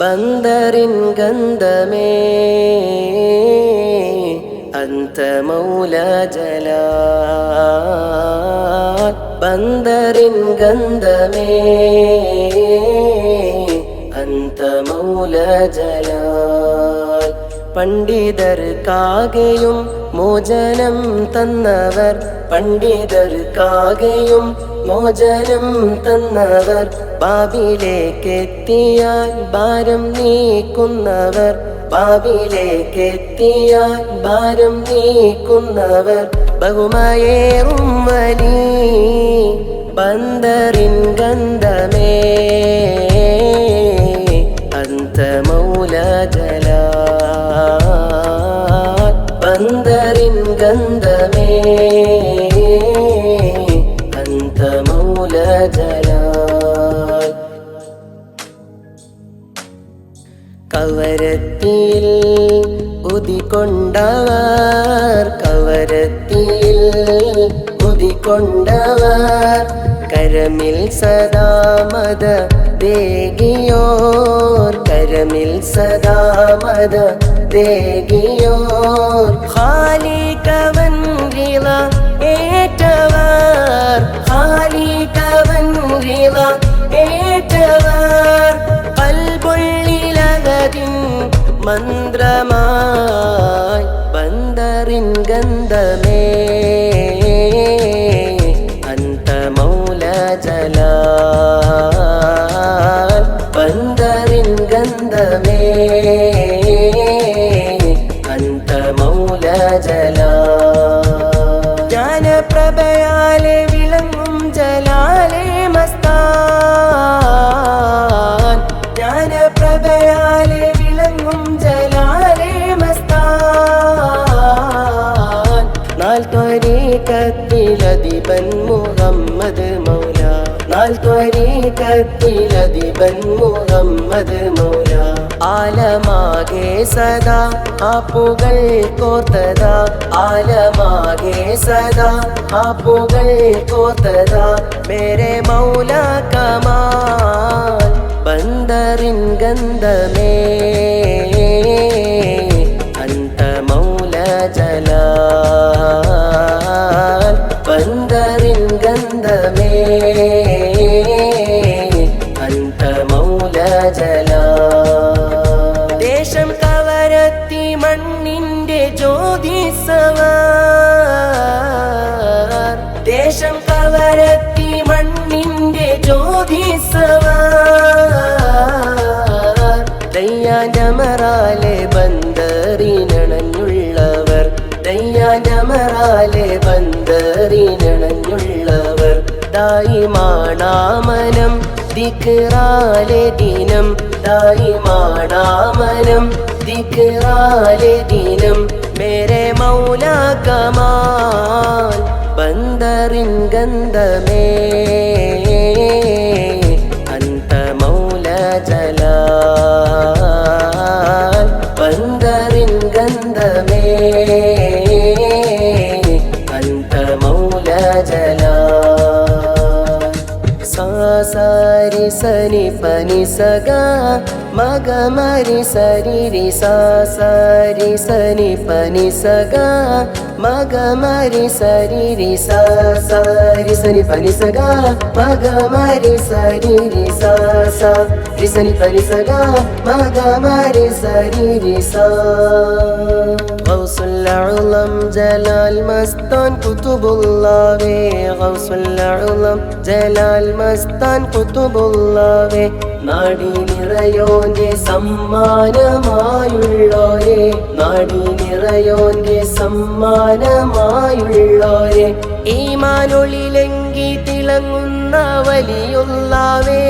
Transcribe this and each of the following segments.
ബന്ദറിൻ ഗന്ധമേ അന്ത മൗല ജലാൽ. ബന്ദറിൻ ഗന്ധമേ അന്ത മൗല ജലാൽ. പണ്ഡിതർക്കാകെയും മോചനം തന്നവർ, പണ്ഡിതർക്കാകെയും മോചനം തന്നവർ, ബാബിലേക്കെത്തിയാൽ ഭാരം നീക്കുന്നവർ, ബാബിലേക്കെത്തിയാൽ ഭാരം നീക്കുന്നവർ, ബഹുമയേറും വലി ബന്ദറിൻ ഗന്ധമേ അന്ത മൗല ജലാൽ. ബന്ദറിൻ ഗന്ധമേ അന്ത മൗല ജലാൽ. കവരത്തിയിൽ ഉദിക്കൊണ്ടവർ, കവരത്തിയിൽ ഉദിക്കൊണ്ടവർ, കരമിൽ സദാ മദ ദേകിയോർ, കരമിൽ സദാ മദ ദേകിയോർ, ഖാലികവൻ റിള ഏറ്റവർ, ഖാലികവൻ റിള ഏറ്റവർ, കൽബുള്ളിലകതിൻ മന്ത്രമായി ബന്ദറിൻ ഗന്ധമേ അന്ത മൗല ജലാൽ. ബന്ദറിൻ ഗന്ധമേ അന്ത മൗല ജലാൽ. ജ്ഞാനപ്രഭയാലെ വിളങ്ങും ജലാലേ മസ്താൻ, ജ്ഞാനപ്രഭയാലെ വിളങ്ങും ജലാലേ മസ്താൻ. നാൽ ത്വരീഖത്തിലധിപൻ മുഹമ്മദ് മൗല, നാൽ ത്വരീഖത്തിലധിപൻ മുഹമ്മദ് മൗല. ആലമാകെ സദാ ആപ്പുകൾ കോർത്തതാ, ആലമാകെ സദാ ആപ്പുകൾ കോർത്തതാ, മേരെ മൗല കമാൽ. ബന്ദറിൻ ഗന്ധമേ അന്ത മൗല ജലാൽ. ബന്ദറിൻ ഗന്ധമേ അന്ത മൗല ജലാൽ. ദേശം കവരത്തി മണ്ണിന്റെ ജ്യോതിസവർ, ദേശം കവരത്തി മണ്ണിന്റെ ജ്യോതിസവർ, ദയ്യാനമറാലെ ബന്ദറിനണഞ്ഞുള്ളവർ, ദയ്യാനമറാലെ ബന്ദറിനണഞ്ഞുള്ളവർ, ദായിമാണാമനം ദിക്റാലെ ദിനം, ദായിമാണാമനം ദിക്റാലെ ദിനം, മേരെ മൗല കമാൽ. ബന്ദറിൻ ഗന്ധമേ അന്ത മൗല ജലാൽ. ബന്ദറിൻ ഗന്ധമേ അന്ത മൗല ജലാൽ. സാരി സനി പനി സഗ മഗ മരി സരി രി സാരി സനി പനി സഗ മഗ മരി സരി രി സാരി സനി പനി സഗ മഗ മരി സരി രി രി സനി പനി സഗ മഗ മരി സരി രി സാ. ഗൗസുൽ അഅ്ലം ജലാൽ മസ്താൻ ഖുതുബുല്ലാഹേ, ഗൗസുൽ അഅ്ലം ജലാൽ മസ്താൻ ഖുതുബുല്ലാഹേ, നാടി നിറയോന്റെ സമ്മാനമായുള്ളോരെ, നാടി നിറയോന്റെ സമ്മാനമായുള്ളോരെ, ഈമാനൊളിലെങ്കി തിളങ്ങുന്ന വലിയുള്ളാവേ,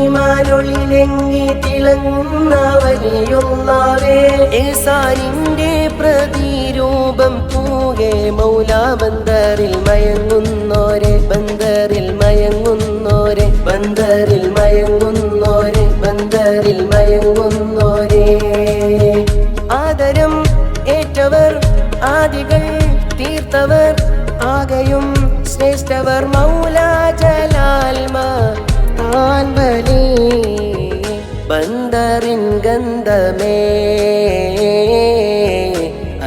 ഈമാനൊളിലെങ്കി തിളങ്ങുന്ന വലിയുള്ളാവേ, ഇഹ്സാനിന്റെ പ്രതിരൂപം തൂകെ മൗല. ബന്ദറിൽ മയങ്ങുന്നോരെ, ബന്ദറിൽ മയങ്ങുന്നോരെ, ബന്ദറിൽ മയങ്ങുന്നോരെ, ബന്ദറിൽ മയങ്ങുന്നോരെ, ആദരം ഏറ്റവർ ആദികൾ തീർത്തവർ, ആകെയും ശ്രേഷ്ഠവർ മൗല ജലാൽ. താൻ വലി ബന്ദറിൻ ഗന്ധമേ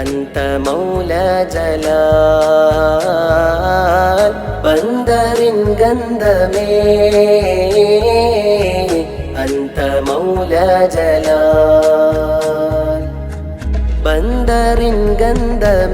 അന്ത മൗല ജലാൽ ബന്ദറിൻ ഗന്ധമേ അന്ത മൗല ജലാൽ ബന്ദറിൻ ഗന്ധമേ